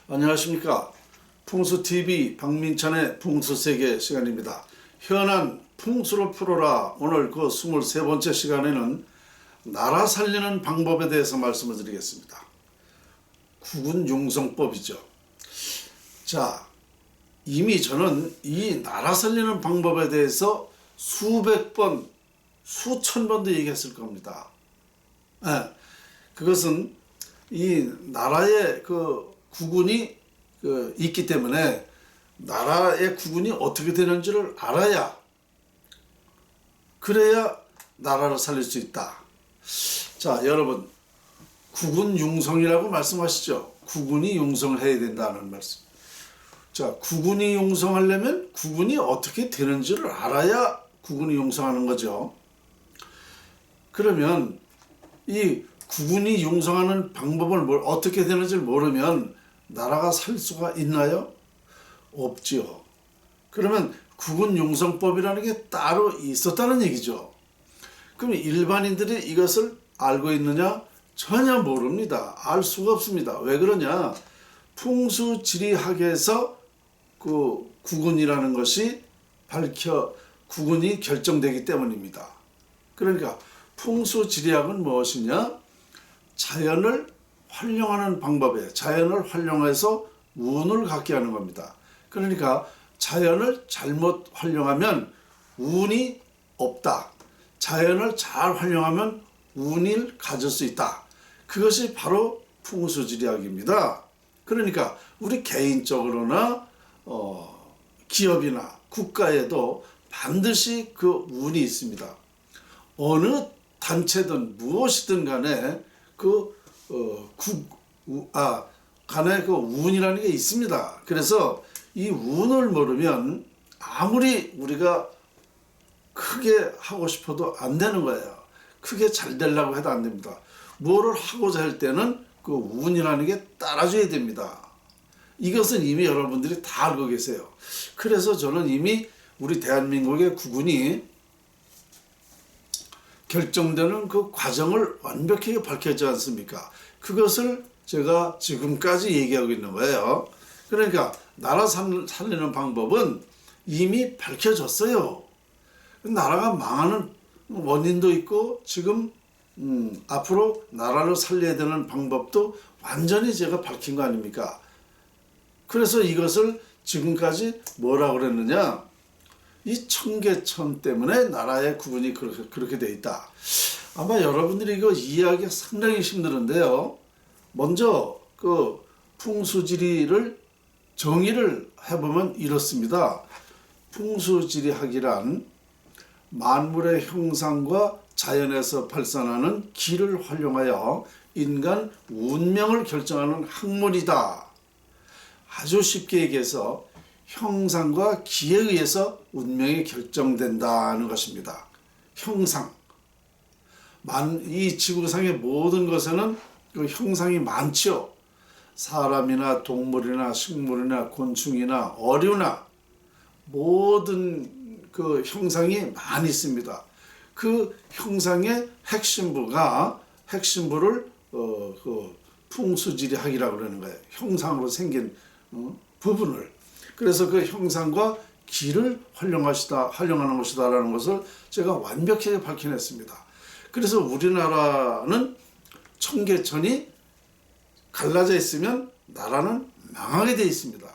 안녕하십니까. 풍수TV 박민찬의 풍수세계 시간입니다. 현안 풍수를 풀어라. 오늘 그 23번째 시간에는 나라 살리는 방법에 대해서 말씀을 드리겠습니다. 국운용성법이죠. 자, 이미 저는 이 나라 살리는 방법에 대해서 수백 번, 수천 번도 얘기했을 겁니다. 그것은 이 나라의 그 국운이 있기 때문에 나라의 국운이 어떻게 되는지를 알아야, 그래야 나라를 살릴 수 있다. 자, 여러분, 국운 융성이라고 말씀하시죠. 국운이 융성을 해야 된다는 말씀. 자, 국운이 융성하려면 국운이 어떻게 되는지를 알아야 국운이 융성하는 거죠. 그러면 이 국운이 융성하는 방법을 어떻게 되는지를 모르면 나라가 살 수가 있나요? 없지요. 그러면 국운 융성법이라는 게 따로 있었다는 얘기죠. 그럼 일반인들이 이것을 알고 있느냐? 전혀 모릅니다. 알 수가 없습니다. 왜 그러냐? 풍수지리학에서 그 국운이라는 것이 국운이 결정되기 때문입니다. 그러니까 풍수지리학은 무엇이냐? 자연을 활용하는 방법이에요. 자연을 활용해서 운을 갖게 하는 겁니다. 그러니까 자연을 잘못 활용하면 운이 없다. 자연을 잘 활용하면 운을 가질 수 있다. 그것이 바로 풍수지리학입니다. 그러니까 우리 개인적으로나 기업이나 국가에도 반드시 그 운이 있습니다. 어느 단체든 무엇이든 간에 간에 그 운이라는 게 있습니다. 그래서 이 운을 모르면 아무리 우리가 크게 하고 싶어도 안 되는 거예요. 크게 잘 되려고 해도 안 됩니다. 뭐를 하고자 할 때는 그 운이라는 게 따라줘야 됩니다. 이것은 이미 여러분들이 다 알고 계세요. 그래서 저는 이미 우리 대한민국의 국운이 결정되는 그 과정을 완벽하게 밝혔지 않습니까? 그것을 제가 지금까지 얘기하고 있는 거예요. 그러니까 나라 살리는 방법은 이미 밝혀졌어요. 나라가 망하는 원인도 있고 지금 앞으로 나라를 살려야 되는 방법도 완전히 제가 밝힌 거 아닙니까? 그래서 이것을 지금까지 뭐라고 그랬느냐? 이 청계천 때문에 나라의 구분이 그렇게 돼 있다. 아마 여러분들이 이거 이해하기가 상당히 힘드는데요. 먼저 그 풍수지리를 정의를 해보면 이렇습니다. 풍수지리학이란 만물의 형상과 자연에서 발산하는 기를 활용하여 인간 운명을 결정하는 학문이다. 아주 쉽게 얘기해서 형상과 기에 의해서 운명이 결정된다는 것입니다. 형상. 이 지구상의 모든 것에는 그 형상이 많죠. 사람이나 동물이나 식물이나 곤충이나 어류나 모든 그 형상이 많이 있습니다. 그 형상의 핵심부를 그 풍수지리학이라고 그러는 거예요. 형상으로 생긴 부분을. 그래서 그 형상과 기를 활용하는 것이다라는 것을 제가 완벽하게 밝혀냈습니다. 그래서 우리나라는 청계천이 갈라져 있으면 나라는 망하게 되어 있습니다.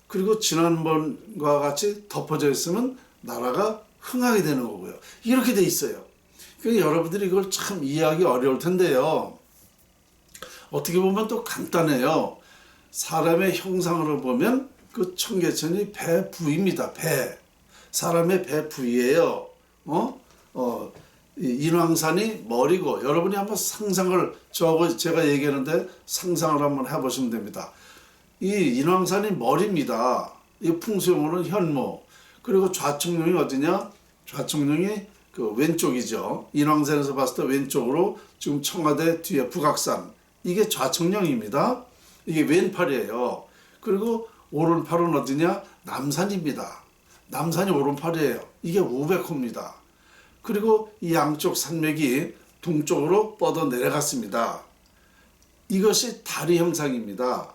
그리고 지난번과 같이 덮어져 있으면 나라가 흥하게 되는 거고요. 이렇게 돼 있어요. 그러니까 여러분들이 이걸 참 이해하기 어려울 텐데요. 어떻게 보면 또 간단해요. 사람의 형상으로 보면 그 청계천이 배 부위입니다. 배. 사람의 배 부위예요. 인왕산이 머리고, 여러분이 한번 상상을, 제가 얘기하는데 상상을 한번 해보시면 됩니다. 이 인왕산이 머리입니다. 이 풍수용어는 현무. 그리고 좌청룡이 어디냐? 좌청룡이 그 왼쪽이죠. 인왕산에서 봤을 때 왼쪽으로 지금 청와대 뒤에 북악산. 이게 좌청룡입니다. 이게 왼팔이에요. 그리고 오른팔은 어디냐? 남산입니다. 남산이 오른팔이에요. 이게 우백호입니다. 그리고 이 양쪽 산맥이 동쪽으로 뻗어 내려갔습니다. 이것이 다리 형상입니다.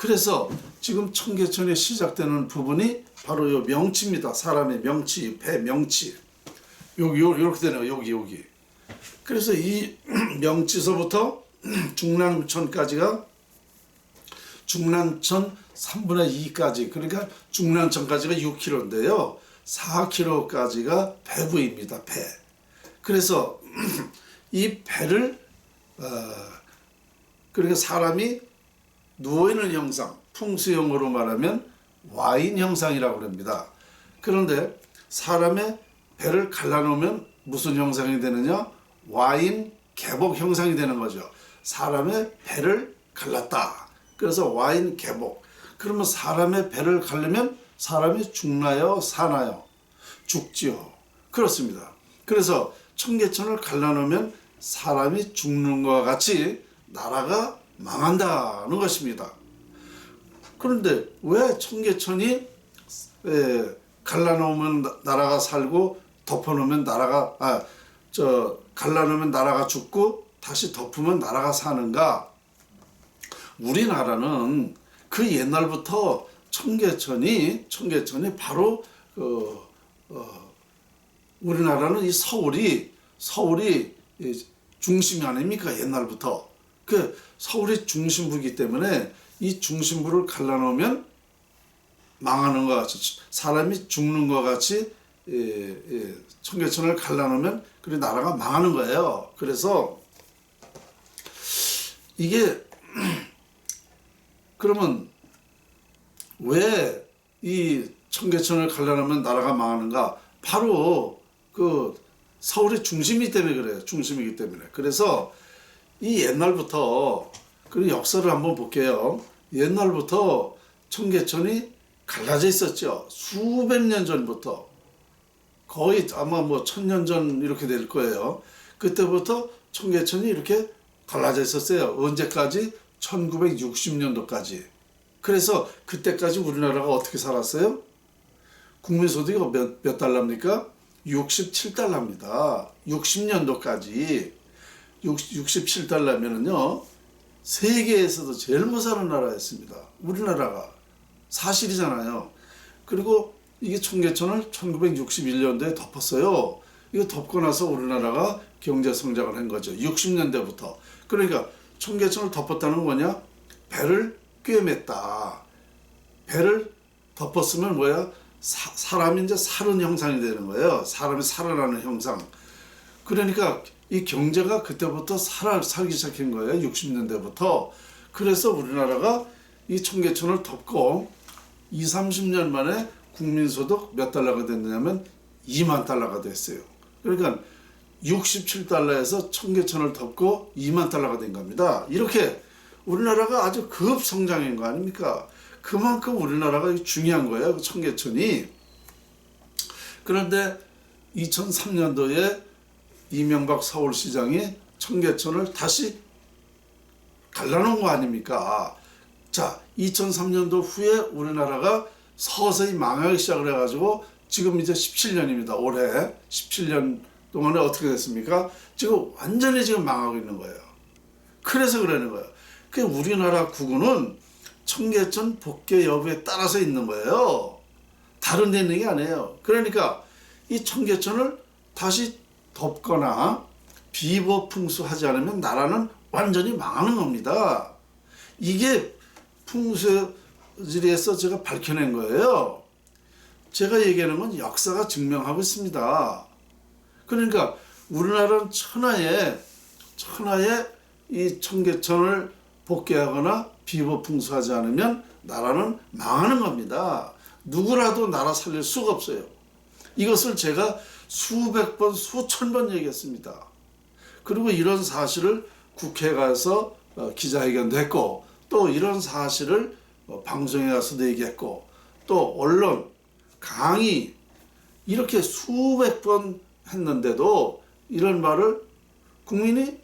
그래서 지금 청계천이 시작되는 부분이 바로 요 명치입니다. 사람의 명치, 배 명치. 여기 요렇게 되네요. 여기. 그래서 이 명치서부터 중랑천까지가 중랑천 3분의 2까지, 그러니까 중랑천까지가 6km인데요. 4km까지가 배부입니다. 배. 그래서 이 배를 그러니까 사람이 누워있는 형상, 풍수용어로 말하면 와인 형상이라고 합니다. 그런데 사람의 배를 갈라놓으면 무슨 형상이 되느냐? 와인 개복 형상이 되는 거죠. 사람의 배를 갈랐다. 그래서 와인 개복. 그러면 사람의 배를 갈르면 사람이 죽나요? 사나요? 죽지요. 그렇습니다. 그래서 청계천을 갈라놓으면 사람이 죽는 것과 같이 나라가 망한다는 것입니다. 그런데 왜 청계천이 갈라놓으면 나라가 살고 덮어놓으면 나라가 갈라놓으면 나라가 죽고 다시 덮으면 나라가 사는가? 우리나라는 그 옛날부터 청계천이 바로 우리나라는 이 서울이 중심이 아닙니까? 옛날부터 그 서울이 중심부이기 때문에 이 중심부를 갈라놓으면 망하는 것 같이, 사람이 죽는 것 같이 청계천을 갈라놓으면 그 나라가 망하는 거예요. 그래서 이게 그러면 왜 이 청계천을 갈라놓으면 나라가 망하는가? 바로 그 서울의 중심이기 때문에 그래요. 중심이기 때문에. 그래서 이 옛날부터 그 역사를 한번 볼게요. 옛날부터 청계천이 갈라져 있었죠. 수백 년 전부터. 거의 아마 뭐 1000년 전 이렇게 될 거예요. 그때부터 청계천이 이렇게 갈라져 있었어요. 언제까지? 1960년도까지. 그래서 그때까지 우리나라가 어떻게 살았어요? 국민소득이 몇 달러입니까? 67달러입니다. 60년도까지 67달러면은요, 세계에서도 제일 못 사는 나라였습니다. 우리나라가. 사실이잖아요. 그리고 이게 청계천을 1961년도에 덮었어요. 이거 덮고 나서 우리나라가 경제 성장을 한 거죠. 60년대부터. 그러니까 청계천을 덮었다는 건 뭐냐? 배를 꿰맸다. 배를 덮었으면 뭐야? 사람이 이제 사는 형상이 되는 거예요. 사람이 살아나는 형상. 그러니까 이 경제가 그때부터 살기 시작한 거예요. 60년대부터. 그래서 우리나라가 이 청계천을 덮고 30년 만에 국민소득 몇 달러가 됐냐면 2만 달러가 됐어요. 그러니까 67달러에서 청계천을 덮고 2만 달러가 된 겁니다. 이렇게 우리나라가 아주 급성장인 거 아닙니까? 그만큼 우리나라가 중요한 거예요. 청계천이. 그런데 2003년도에 이명박 서울시장이 청계천을 다시 갈라놓은 거 아닙니까? 자, 2003년도 후에 우리나라가 서서히 망하기 시작을 해가지고 지금 이제 17년입니다. 올해 17년 동안에 어떻게 됐습니까? 지금 완전히 지금 망하고 있는 거예요. 그래서 그러는 거예요. 그 우리나라 국운은 청계천 복개 여부에 따라서 있는 거예요. 다른 데 있는 게 아니에요. 그러니까 이 청계천을 다시 덮거나 비보풍수하지 않으면 나라는 완전히 망하는 겁니다. 이게 풍수지리에서 제가 밝혀낸 거예요. 제가 얘기하는 건 역사가 증명하고 있습니다. 그러니까 우리나라는 천하에 이 청계천을 복개하거나 비보풍수하지 않으면 나라는 망하는 겁니다. 누구라도 나라 살릴 수가 없어요. 이것을 제가 수백 번, 수천 번 얘기했습니다. 그리고 이런 사실을 국회에 가서 기자회견도 했고, 또 이런 사실을 방송에 가서도 얘기했고, 또 언론, 강의 이렇게 수백 번 했는데도 이런 말을 국민이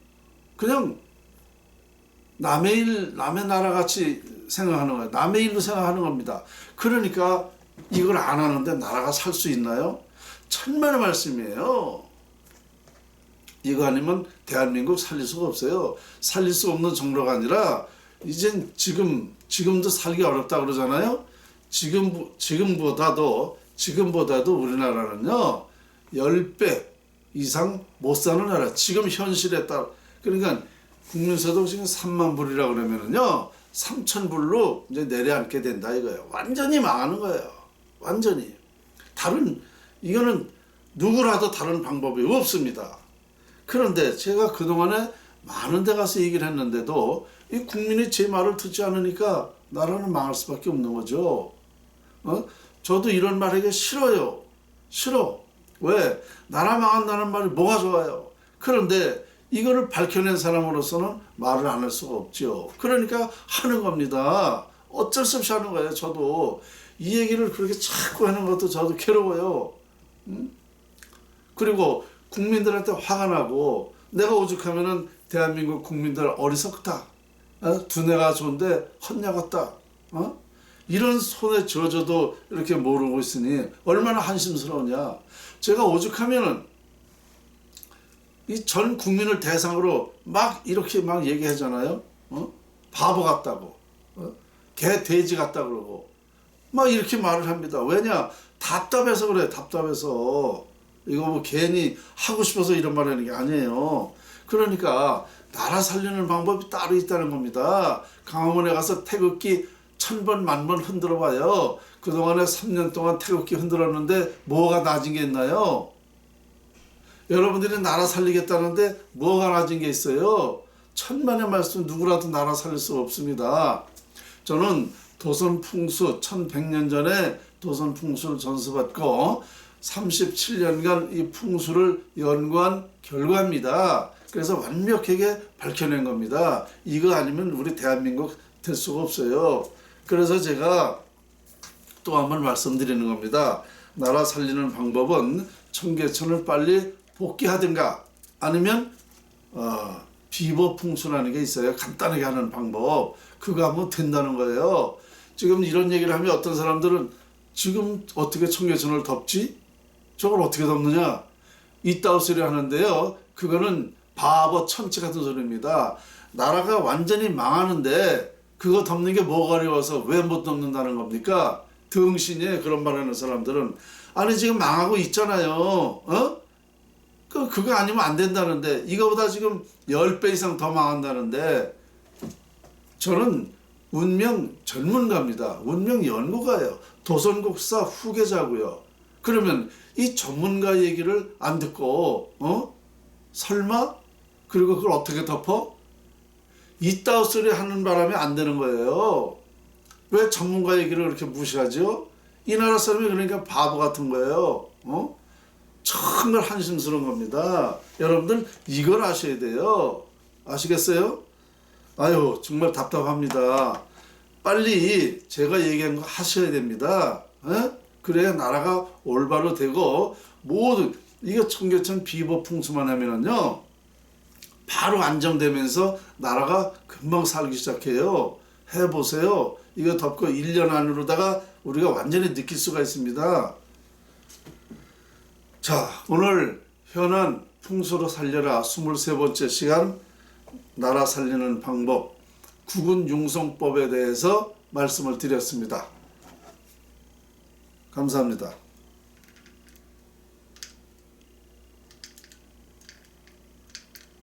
그냥 남의 일, 남의 나라 같이 생각하는 거예요. 남의 일로 생각하는 겁니다. 그러니까 이걸 안 하는데 나라가 살 수 있나요? 천만의 말씀이에요. 이거 아니면 대한민국 살릴 수가 없어요. 살릴 수 없는 정도가 아니라 이젠 지금도 살기 어렵다 그러잖아요. 지금보다도 우리나라는요 10배 이상 못 사는 나라. 지금 현실에 따라. 그러니까 국민소득 지금 3만 불이라 그러면은요 3천 불로 이제 내려앉게 된다 이거예요. 완전히 망하는 거예요. 완전히. 이거는 누구라도 다른 방법이 없습니다. 그런데 제가 그동안에 많은 데 가서 얘기를 했는데도 이 국민이 제 말을 듣지 않으니까 나라는 망할 수밖에 없는 거죠. 저도 이런 말 하기 싫어요. 싫어. 왜? 나라 망한다는 말이 뭐가 좋아요. 그런데 이거를 밝혀낸 사람으로서는 말을 안 할 수가 없죠. 그러니까 하는 겁니다. 어쩔 수 없이 하는 거예요. 저도 이 얘기를 그렇게 자꾸 하는 것도 저도 괴로워요. 그리고 국민들한테 화가 나고 내가 오죽하면은 대한민국 국민들 어리석다. 두뇌가 좋은데 헛약었다. 이런 손에 젖어도 이렇게 모르고 있으니 얼마나 한심스러우냐. 제가 오죽하면은 이 전 국민을 대상으로 막 이렇게 막 얘기하잖아요. 바보 같다고. 개 돼지 같다 그러고 막 이렇게 말을 합니다. 왜냐? 답답해서 그래. 답답해서. 이거 뭐 괜히 하고 싶어서 이런 말 하는 게 아니에요. 그러니까 나라 살리는 방법이 따로 있다는 겁니다. 강화문에 가서 태극기 1000번 만번 흔들어 봐요. 그동안에 3년 동안 태극기 흔들었는데 뭐가 나아진 게 있나요? 여러분들이 나라 살리겠다는데 뭐가 나아진 게 있어요? 천만의 말씀 누구라도 나라 살릴 수 없습니다. 저는 도선 풍수 1100년 전에 도선 풍수를 전수받고 37년간 이 풍수를 연구한 결과입니다. 그래서 완벽하게 밝혀낸 겁니다. 이거 아니면 우리 대한민국 될 수가 없어요. 그래서 제가 또 한 번 말씀드리는 겁니다. 나라 살리는 방법은 청계천을 빨리 복귀하든가 아니면 비법풍수라는 게 있어요. 간단하게 하는 방법. 그거 하면 된다는 거예요. 지금 이런 얘기를 하면 어떤 사람들은 지금 어떻게 청계천을 덮지? 저걸 어떻게 덮느냐? 이따위 소리 하는데요. 그거는 바보 천치 같은 소리입니다. 나라가 완전히 망하는데 그거 덮는 게 뭐가 어려워서 왜 못 덮는다는 겁니까? 등신이에요. 그런 말 하는 사람들은. 아니 지금 망하고 있잖아요. 그거 아니면 안 된다는데 이거보다 지금 10배 이상 더 망한다는데 저는 운명 전문가입니다. 운명 연구가예요. 도선국사 후계자고요. 그러면 이 전문가 얘기를 안 듣고 설마? 그리고 그걸 어떻게 덮어? 이따위 소리 하는 바람에 안 되는 거예요. 왜 전문가 얘기를 그렇게 무시하죠? 이 나라 사람이 그러니까 바보 같은 거예요. 정말 한심스러운 겁니다. 여러분들 이걸 아셔야 돼요. 아시겠어요? 아유 정말 답답합니다. 빨리 제가 얘기한 거 하셔야 됩니다. 그래야 나라가 올바로 되고 모든 이거 청계천 비법풍수만 하면은요 바로 안정되면서 나라가 금방 살기 시작해요. 해보세요. 이거 덮고 1년 안으로다가 우리가 완전히 느낄 수가 있습니다. 자, 오늘 현안 풍수로 살려라 23번째 시간 나라 살리는 방법 국운융성법에 대해서 말씀을 드렸습니다. 감사합니다.